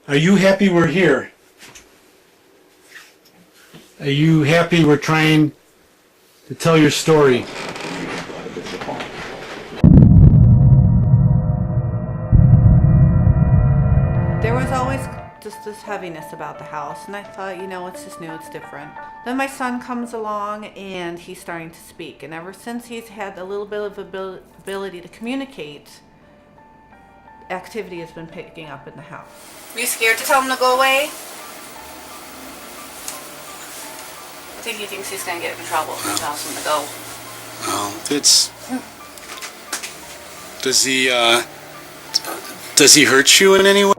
Are you happy we're here? Are you happy we're trying to tell your story? There was always just this heaviness about the house, and I thought, it's just new, it's different. Then my son comes along and he's starting to speak, and ever since he's had a little bit of ability to communicate, activity has been picking up in the house. Are you scared to tell him to go away? I think he thinks he's going to get in trouble if he tells him to go. Well, does he hurt you in any way?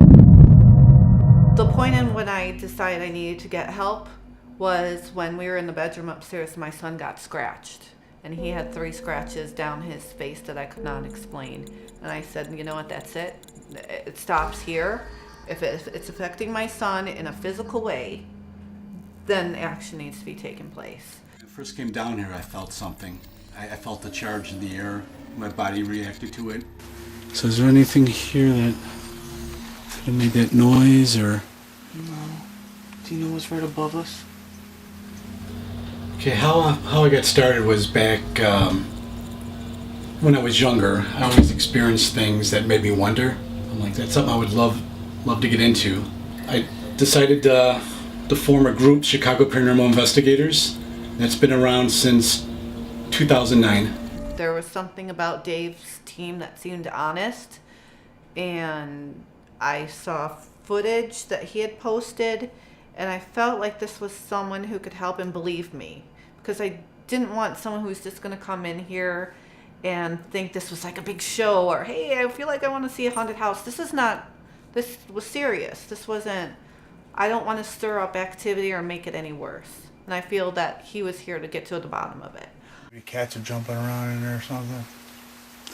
The point in when I decided I needed to get help was when we were in the bedroom upstairs. My son got scratched, and he had 3 scratches down his face that I could not explain. And I said, you know what, that's it. It stops here. If it's affecting my son in a physical way, then action needs to be taking place. When I first came down here, I felt something. I felt the charge in the air. My body reacted to it. So is there anything here that could have made that noise, or? No. Do you know what's right above us? Okay, how I got started was back when I was younger. I always experienced things that made me wonder. I'm like, that's something I would love to get into. I decided to form a group, Chicago Paranormal Investigators. That's been around since 2009. There was something about Dave's team that seemed honest, and I saw footage that he had posted, and I felt like this was someone who could help and believe me, because I didn't want someone who's just going to come in here and think this was like a big show, or hey, I feel like I want to see a haunted house. This was serious. This wasn't, I don't want to stir up activity or make it any worse. And I feel that he was here to get to the bottom of it. Maybe cats are jumping around in there or something.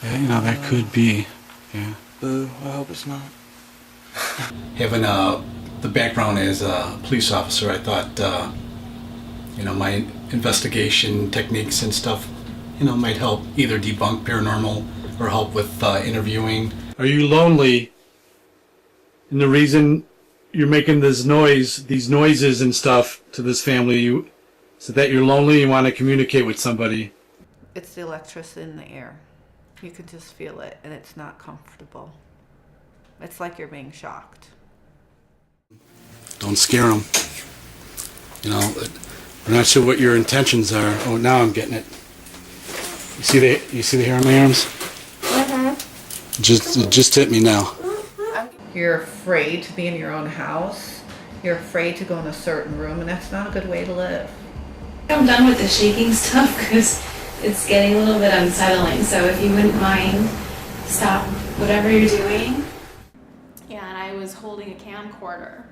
Yeah, that could be. Yeah. Boo, I hope it's not. Having the background as a police officer, I thought, my investigation techniques and stuff, might help either debunk paranormal or help with interviewing. Are you lonely? And the reason you're making these noises and stuff to this family, so that you're lonely, you want to communicate with somebody. It's the electricity in the air. You can just feel it, and it's not comfortable. It's like you're being shocked. Don't scare them. We're not sure what your intentions are. Oh, now I'm getting it. You see the hair on my arms? It just hit me now. You're afraid to be in your own house. You're afraid to go in a certain room, and that's not a good way to live. I'm done with the shaking stuff because it's getting a little bit unsettling. So if you wouldn't mind, stop whatever you're doing. And I was holding a camcorder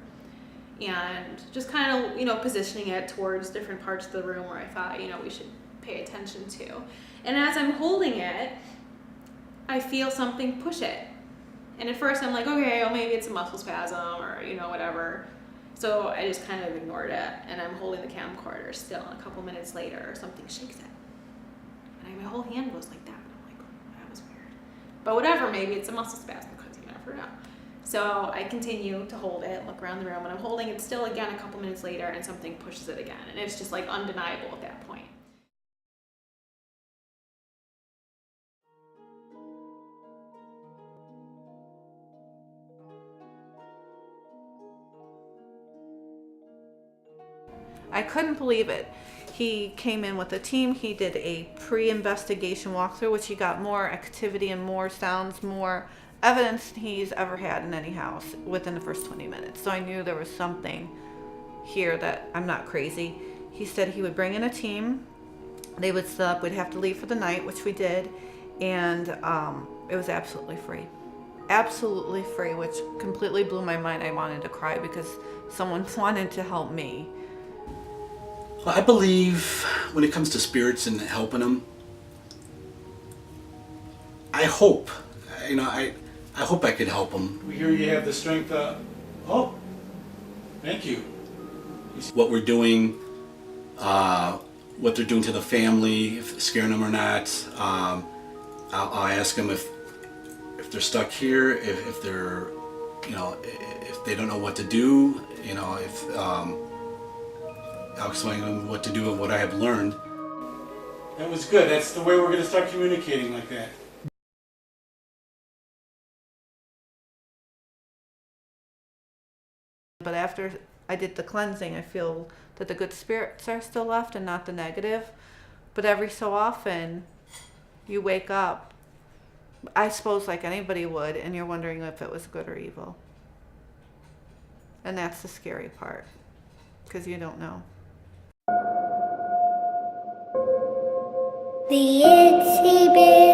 and just kind of, positioning it towards different parts of the room where I thought, we should pay attention to. And as I'm holding it, I feel something push it. And at first I'm like, okay, well, maybe it's a muscle spasm or, whatever. So I just kind of ignored it, and I'm holding the camcorder still, and a couple minutes later, something shakes it. And my whole hand goes like that, and I'm like, oh, that was weird. But whatever, maybe it's a muscle spasm, because you never know. So I continue to hold it, look around the room, and I'm holding it still again a couple minutes later, and something pushes it again. And it's just like undeniable at that point. I couldn't believe it. He came in with a team. He did a pre-investigation walkthrough, which he got more activity and more sounds, more evidence than he's ever had in any house within the first 20 minutes. So I knew there was something here that I'm not crazy. He said he would bring in a team. They would set up. We'd have to leave for the night, which we did. And it was absolutely free. Absolutely free, which completely blew my mind. I wanted to cry because someone wanted to help me. Well, I believe when it comes to spirits and helping them, I hope, I hope I could help them. We hear you have the strength. Oh, thank you. What we're doing, what they're doing to the family, if scaring them or not. I'll ask them if they're stuck here, if they're you know, if they don't know what to do, you know, if I'll explain to them what to do and what I have learned. That was good. That's the way we're going to start communicating like that. But after I did the cleansing, I feel that the good spirits are still left and not the negative. But every so often, you wake up, I suppose like anybody would, and you're wondering if it was good or evil. And that's the scary part, because you don't know. The itsy bitsy